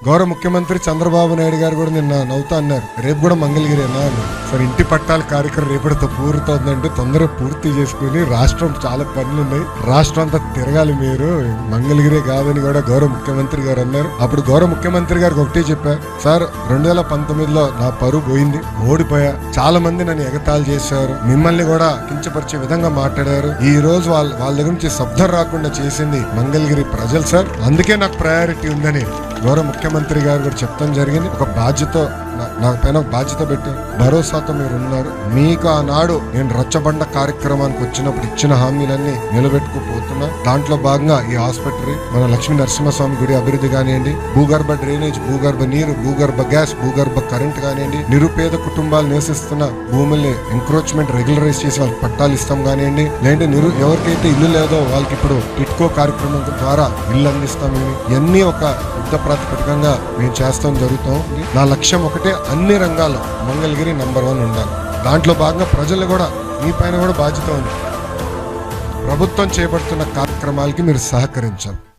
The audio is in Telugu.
గౌరవ ముఖ్యమంత్రి చంద్రబాబు నాయుడు గారు కూడా నిన్న నవ్వుతా అన్నారు, రేపు కూడా మంగళగిరి అన్నారు. సార్ ఇంటి పట్టాల కార్యక్రమం రేపటితో పూర్తవుతుందంటే తొందరగా పూర్తి చేసుకుని రాష్ట్రం చాలా పనులు ఉన్నాయి, రాష్ట్రం అంతా తిరగాలి మీరు, మంగళగిరే కాదని కూడా గౌరవ ముఖ్యమంత్రి గారు అన్నారు. అప్పుడు గౌరవ ముఖ్యమంత్రి గారికి ఒకటే చెప్పారు, సార్ 2019లో నా పరువు పోయింది, ఓడిపోయా, చాలా మంది నన్ను ఎగతాళి చేశారు, మిమ్మల్ని కూడా కించపరిచే విధంగా మాట్లాడారు, ఈ రోజు వాళ్ళ దగ్గర నుంచి శబ్దం రాకుండా చేసింది మంగళగిరి ప్రజలు సార్, అందుకే నాకు ప్రయారిటీ ఉందని గౌరవ ముఖ్యమంత్రి గారు కూడా చెప్తాం జరిగింది. ఒక బాధ్యత నా పైన బాధ్యత పెట్టారు, భరోసాతో మీరు ఉన్నారు. మీకు ఆనాడు నేను రచ్చబండ కార్యక్రమానికి వచ్చినప్పుడు ఇచ్చిన హామీలన్నీ నిలబెట్టుకుపోతున్నా. దాంట్లో భాగంగా ఈ హాస్పిటల్, మన లక్ష్మీ నరసింహస్వామి గుడి అభివృద్ధి కానివ్వండి, భూగర్భ డ్రైనేజ్, భూగర్భ నీరు, భూగర్భ గ్యాస్, భూగర్భ కరెంట్ కానివ్వండి, నిరుపేద కుటుంబాలు నివసిస్తున్న భూముల్ని ఎంక్రోచ్మెంట్ రెగ్యులరైజ్ చేసి వాళ్ళకి పట్టాలు ఇస్తాం కానివ్వండి, లేదంటే ఎవరికైతే ఇల్లు లేదో వాళ్ళకి ఇప్పుడు టిట్కో కార్యక్రమం ద్వారా ఇల్లు అందిస్తాం. ఇవన్నీ ఒక యుద్ధ ప్రాతిపదికంగా మేము చేస్తాం జరుగుతాం. నా లక్ష్యం ఒకటే, అన్ని రంగాల్లో మంగళగిరి నంబర్ 1 ఉండాలి. దాంట్లో భాగంగా ప్రజలు కూడా మీ పైన కూడా బాధ్యత ఉంది. ప్రభుత్వం చేపడుతున్న కార్యక్రమాలకి మీరు సహకరించాలి.